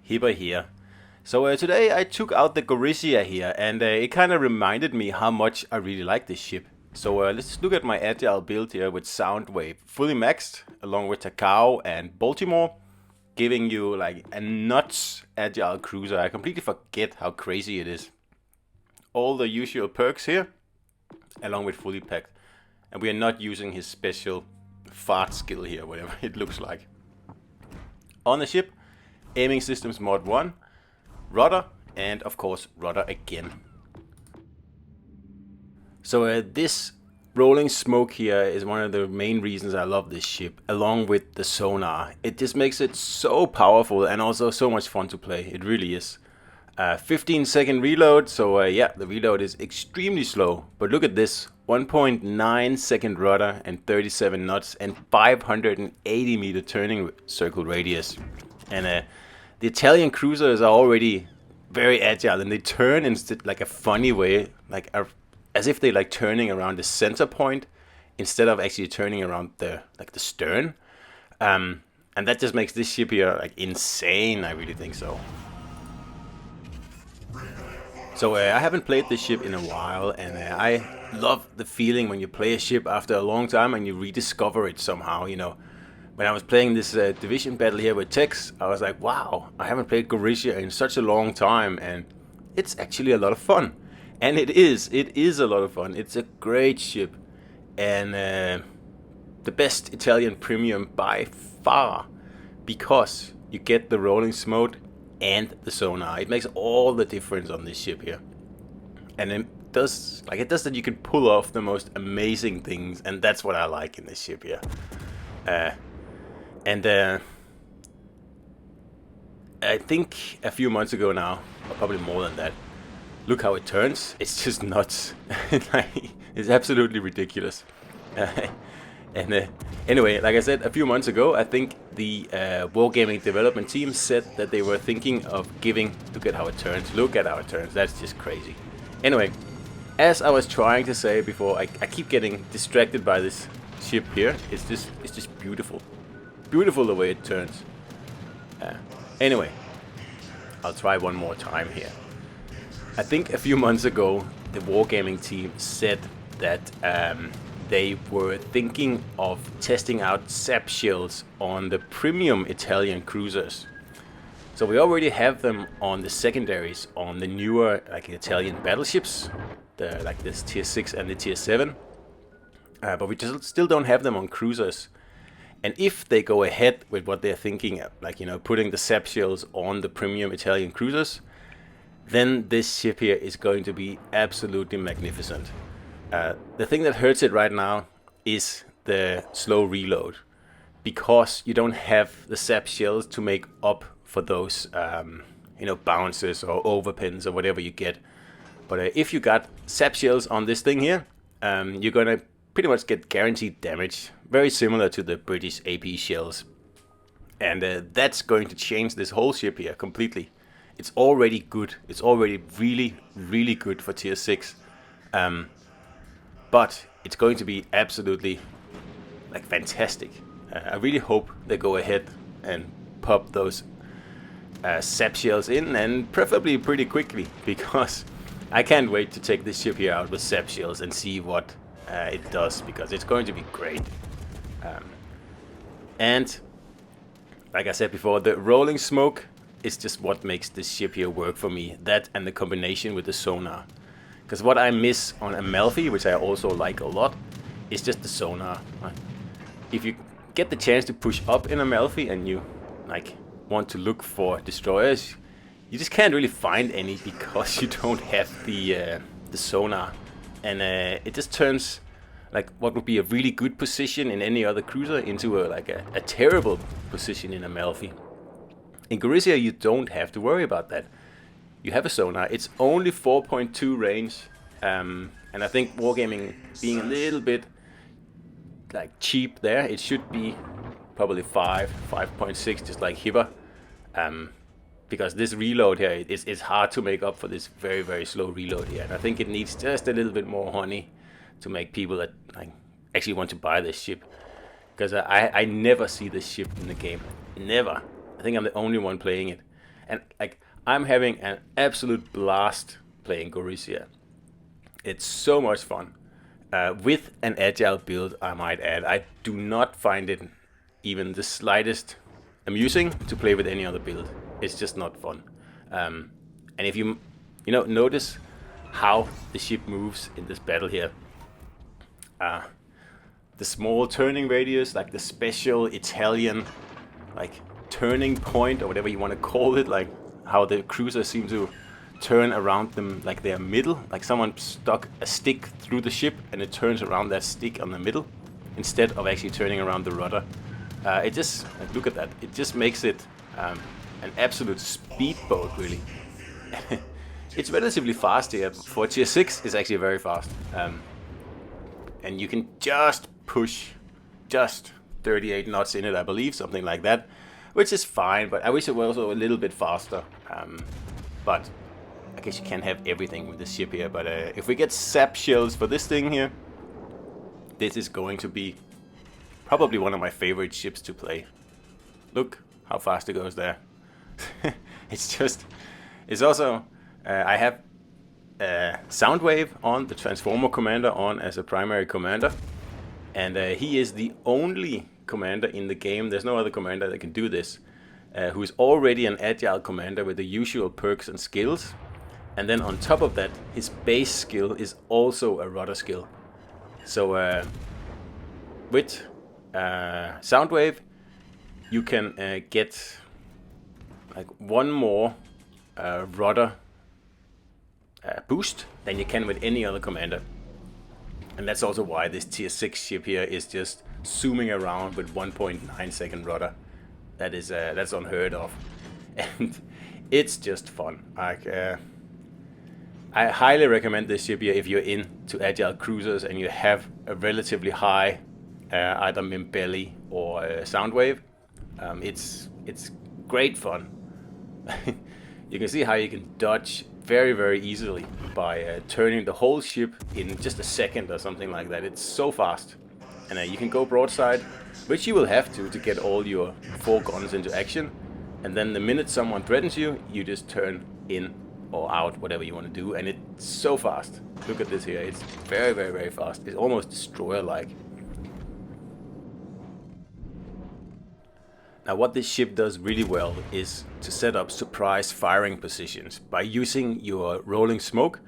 Hipper here. So today I took out the Gorizia here, and it kind of reminded me how much I really like this ship. So let's look at my agile build here with Soundwave fully maxed, along with Takao and Baltimore, giving you like a nuts agile cruiser. I completely forget how crazy it is. All the usual perks here, along with fully packed, and we are not using his special fart skill here, whatever it looks like. On the ship, aiming systems mod 1, rudder, and of course rudder again. So this rolling smoke here is one of the main reasons I love this ship, along with the sonar. It just makes it so powerful and also so much fun to play. It really is. 15-second reload, so yeah, the reload is extremely slow. But look at this, 1.9 second rudder and 37 knots and 580 meter turning circle radius. And the Italian cruisers are already very agile, and they turn in like a funny way, like as if they like turning around the center point instead of actually turning around the stern. And that just makes this ship here like insane. I really think so. So I haven't played this ship in a while, and I love the feeling when you play a ship after a long time and you rediscover it somehow. You know, when I was playing this division battle here with Tex, I was like, wow, I haven't played Gorizia in such a long time, and it's actually a lot of fun. And it is a lot of fun. It's a great ship, and the best Italian premium by far, because you get the rolling smoke and the sonar. It makes all the difference on this ship here, and it does that you can pull off the most amazing things, and that's what I like in this ship here. And I think a few months ago now, or probably more than that, look how it turns. It's just nuts. It's absolutely ridiculous. And anyway, like I said, a few months ago, I think the Wargaming development team said that they were thinking of giving... Look at how it turns. Look at how it turns. That's just crazy. Anyway, as I was trying to say before, I keep getting distracted by this ship here. It's just beautiful. Beautiful the way it turns. Anyway, I'll try one more time here. I think a few months ago, the Wargaming team said that they were thinking of testing out SAP shields on the premium Italian cruisers. So we already have them on the secondaries on the newer like Italian battleships, like this tier 6 and the tier 7. But we just still don't have them on cruisers. And if they go ahead with what they're thinking, like, you know, putting the SAP shields on the premium Italian cruisers, then this ship here is going to be absolutely magnificent. The thing that hurts it right now is the slow reload, because you don't have the SAP shells to make up for those bounces or overpins or whatever you get. But if you got SAP shells on this thing here, you're gonna pretty much get guaranteed damage, very similar to the British AP shells. And that's going to change this whole ship here completely. It's already good. It's already really, really good for tier 6. But it's going to be absolutely like fantastic. I really hope they go ahead and pop those SAP shells in, and preferably pretty quickly, because I can't wait to take this ship here out with SAP shells and see what it does, because it's going to be great. And like I said before, the rolling smoke is just what makes this ship here work for me. That and the combination with the sonar. Because what I miss on Amalfi, which I also like a lot, is just the sonar. If you get the chance to push up in Amalfi and you like want to look for destroyers, you just can't really find any because you don't have the sonar. And it just turns like what would be a really good position in any other cruiser into a terrible position in Amalfi. In Gorizia, you don't have to worry about that. You have a sonar. It's only 4.2 range, and I think Wargaming being a little bit like cheap there, it should be probably 5.6, just like Hiba, because this reload here is hard to make up for this very, very slow reload here, and I think it needs just a little bit more honey to make people that like actually want to buy this ship, because I never see this ship in the game, never. I think I'm the only one playing it. And like, I'm having an absolute blast playing Gorizia. It's so much fun. With an agile build, I might add. I do not find it even the slightest amusing to play with any other build. It's just not fun. And if you notice how the ship moves in this battle here, the small turning radius, like the special Italian like turning point or whatever you want to call it, like how the cruisers seem to turn around them like they're middle, like someone stuck a stick through the ship and it turns around that stick on the middle instead of actually turning around the rudder. It just, like, look at that, it just makes it an absolute speedboat, really. It's relatively fast here. For tier 6, it's actually very fast. And you can just push just 38 knots in it, I believe, something like that, which is fine, but I wish it was also a little bit faster. But I guess you can't have everything with this ship here. But if we get SAP shells for this thing here, this is going to be probably one of my favorite ships to play. Look how fast it goes there. It's also, I have Soundwave on, the Transformer Commander on as a primary commander. And he is the only commander in the game, there's no other commander that can do this, who is already an agile commander with the usual perks and skills. And then on top of that, his base skill is also a rudder skill. So with Soundwave, you can get like one more rudder boost than you can with any other commander. And that's also why this tier 6 ship here is just zooming around with 1.9 second rudder. That's unheard of, and it's just fun. Like, I highly recommend this ship here if you're into agile cruisers and you have a relatively high either Mimbelli or Soundwave. It's great fun. You can see how you can dodge very, very easily by turning the whole ship in just a second or something like that. It's so fast. And you can go broadside, which you will have to get all your 4 guns into action. And then the minute someone threatens you, you just turn in or out, whatever you want to do. And it's so fast. Look at this here. It's very, very, very fast. It's almost destroyer-like. Now, what this ship does really well is to set up surprise firing positions by using your rolling smoke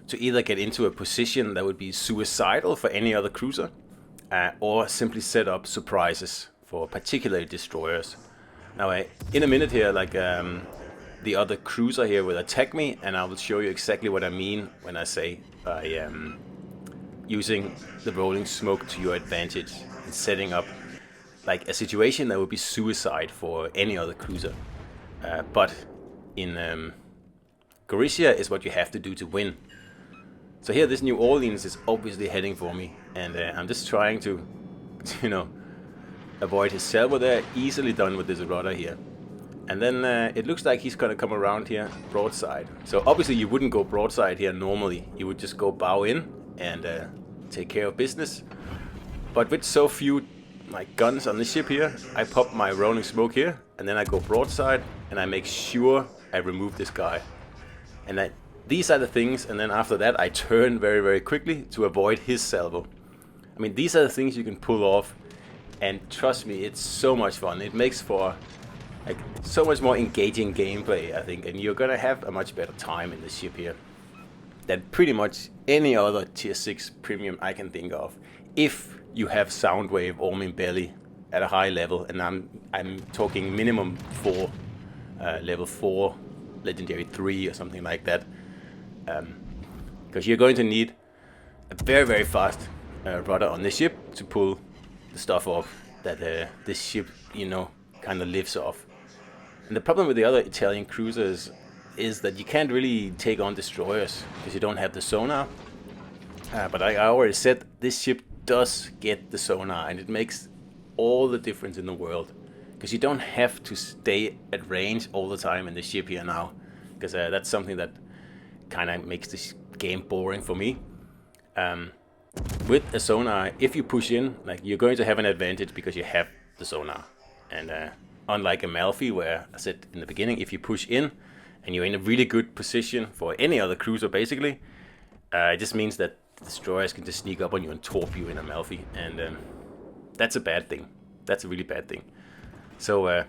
to either get into a position that would be suicidal for any other cruiser, or simply set up surprises for particular destroyers. Now, in a minute here, like the other cruiser here will attack me, and I will show you exactly what I mean when I say by using the rolling smoke to your advantage and setting up like a situation that would be suicide for any other cruiser. But in Gorizia is what you have to do to win. So here, this New Orleans is obviously heading for me, and I'm just trying to, avoid his salvo there. Easily done with this rudder here. And then it looks like he's gonna come around here broadside. So obviously you wouldn't go broadside here normally. You would just go bow in and take care of business. But with so few like guns on the ship here, I pop my rolling smoke here, and then I go broadside, and I make sure I remove this guy. And these are the things, and then after that I turn very, very quickly to avoid his salvo. I mean, these are the things you can pull off, and trust me, it's so much fun. It makes for like so much more engaging gameplay, I think, and you're gonna have a much better time in the ship here than pretty much any other tier 6 premium I can think of. If you have Soundwave or Mimbelli at a high level, and I'm talking minimum 4, level 4, legendary 3 or something like that, because you're going to need a very, very fast rudder on this ship to pull the stuff off that this ship, kind of lives off. And the problem with the other Italian cruisers is that you can't really take on destroyers because you don't have the sonar. But like I already said, this ship does get the sonar, and it makes all the difference in the world, because you don't have to stay at range all the time in the ship here now, because that's something that kind of makes this game boring for me. With a sonar, if you push in, like, you're going to have an advantage because you have the sonar, and unlike Amalfi, where I said in the beginning, if you push in and you're in a really good position for any other cruiser, basically, it just means that destroyers can just sneak up on you and torp you in Amalfi, and that's a bad thing. That's a really bad thing. So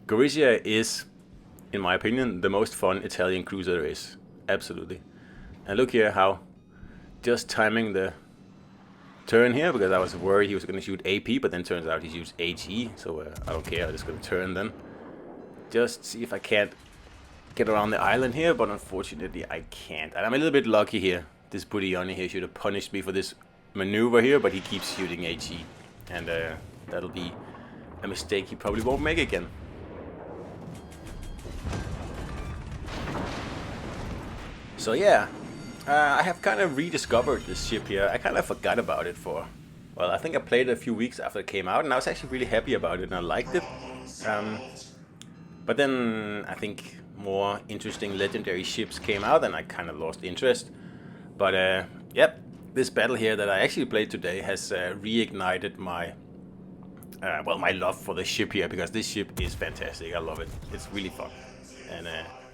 Gorizia is, in my opinion, the most fun Italian cruiser there is. Absolutely. And look here how just timing the turn here, because I was worried he was going to shoot AP, but then turns out he shoots HE, so I don't care, I'm just going to turn then. Just see if I can't get around the island here, but unfortunately I can't. And I'm a little bit lucky here. This Budioni here should have punished me for this maneuver here, but he keeps shooting HE, and that'll be a mistake he probably won't make again. So yeah, I have kind of rediscovered this ship here. I kind of forgot about it for, well, I think I played it a few weeks after it came out, and I was actually really happy about it, and I liked it. But then I think more interesting legendary ships came out, and I kind of lost interest. But yep, this battle here that I actually played today has reignited my my love for the ship here, because this ship is fantastic. I love it. It's really fun, and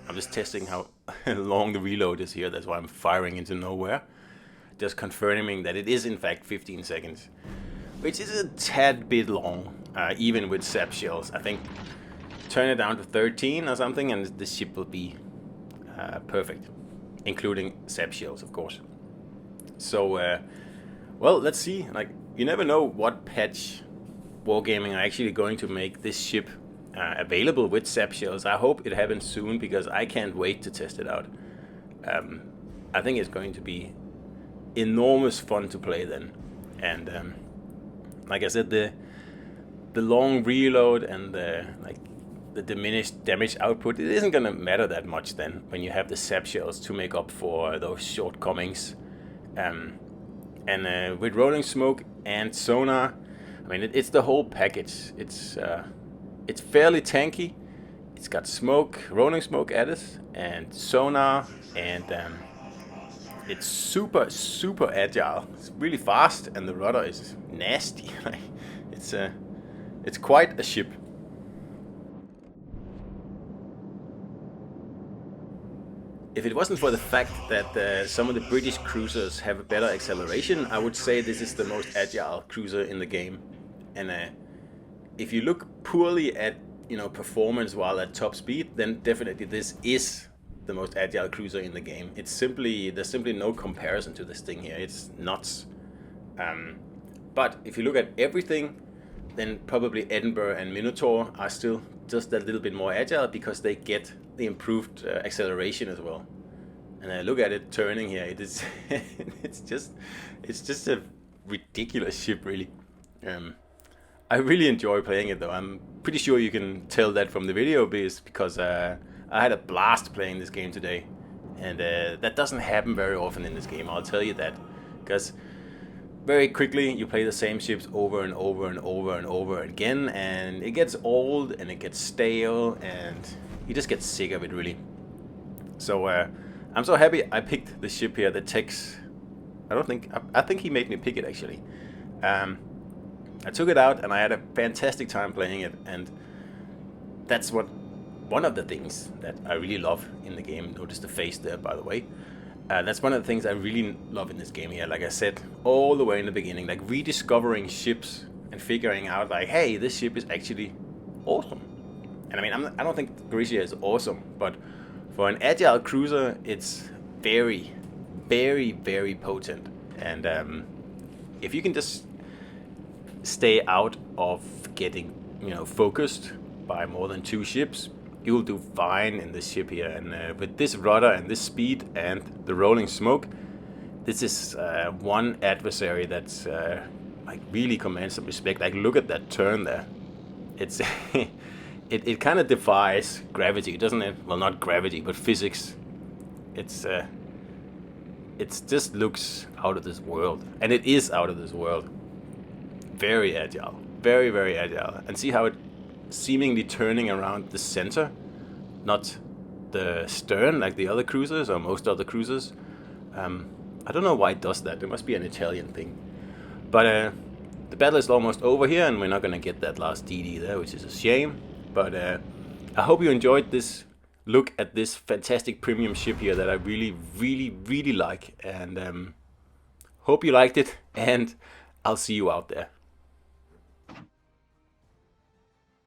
I'm just testing how long the reload is here. That's why I'm firing into nowhere, just confirming that it is in fact 15 seconds, which is a tad bit long, even with SAP shells. I think turn it down to 13 or something, and the ship will be perfect, including SAP shells, of course. So, well, let's see. Like, you never know what patch Wargaming are actually going to make this ship available with SAP shells. I hope it happens soon, because I can't wait to test it out. I think it's going to be enormous fun to play then. And like I said, the long reload and the diminished damage output, it isn't going to matter that much then when you have the SAP shells to make up for those shortcomings. And with rolling smoke and sonar, I mean, it's the whole package. It's fairly tanky. It's got smoke, rolling smoke added, and sonar, and it's super agile. It's really fast, and the rudder is nasty. It's quite a ship. If it wasn't for the fact that some of the British cruisers have a better acceleration, I would say this is the most agile cruiser in the game. And if you look purely at performance while at top speed, then definitely this is the most agile cruiser in the game. There's simply no comparison to this thing here. It's nuts. But if you look at everything, then probably Edinburgh and Minotaur are still just a little bit more agile, because they get the improved acceleration as well. And I look at it turning here. It is it's just a ridiculous ship, really. I really enjoy playing it though. I'm pretty sure you can tell that from the video, because I had a blast playing this game today, and that doesn't happen very often in this game, I'll tell you that, because very quickly you play the same ships over and over and over and over again, and it gets old and it gets stale, and you just get sick of it, really. So I'm so happy I picked the ship here, the Tex. I think he made me pick it, actually. I took it out and I had a fantastic time playing it, and that's one of the things that I really love in the game. Notice the face there, by the way. That's one of the things I really love in this game here. Like I said all the way in the beginning, like rediscovering ships and figuring out, like, hey, this ship is actually awesome. And I mean, I don't think Gorizia is awesome, but for an agile cruiser, it's very, very, very potent. And if you can just stay out of getting focused by more than 2 ships, you'll do fine in this ship here. And with this rudder and this speed and the rolling smoke, this is one adversary that's like really commands some respect. Like, look at that turn there. It's it kind of defies gravity, doesn't it? Well, not gravity, but physics. It just looks out of this world, and it is out of this world. Very agile, very, very agile. And see how it seemingly turning around the center, not the stern like the other cruisers or most other cruisers. I don't know why it does that. It must be an Italian thing. But the battle is almost over here, and we're not gonna get that last DD there, which is a shame. But I hope you enjoyed this look at this fantastic premium ship here that I really like, and hope you liked it, and I'll see you out there.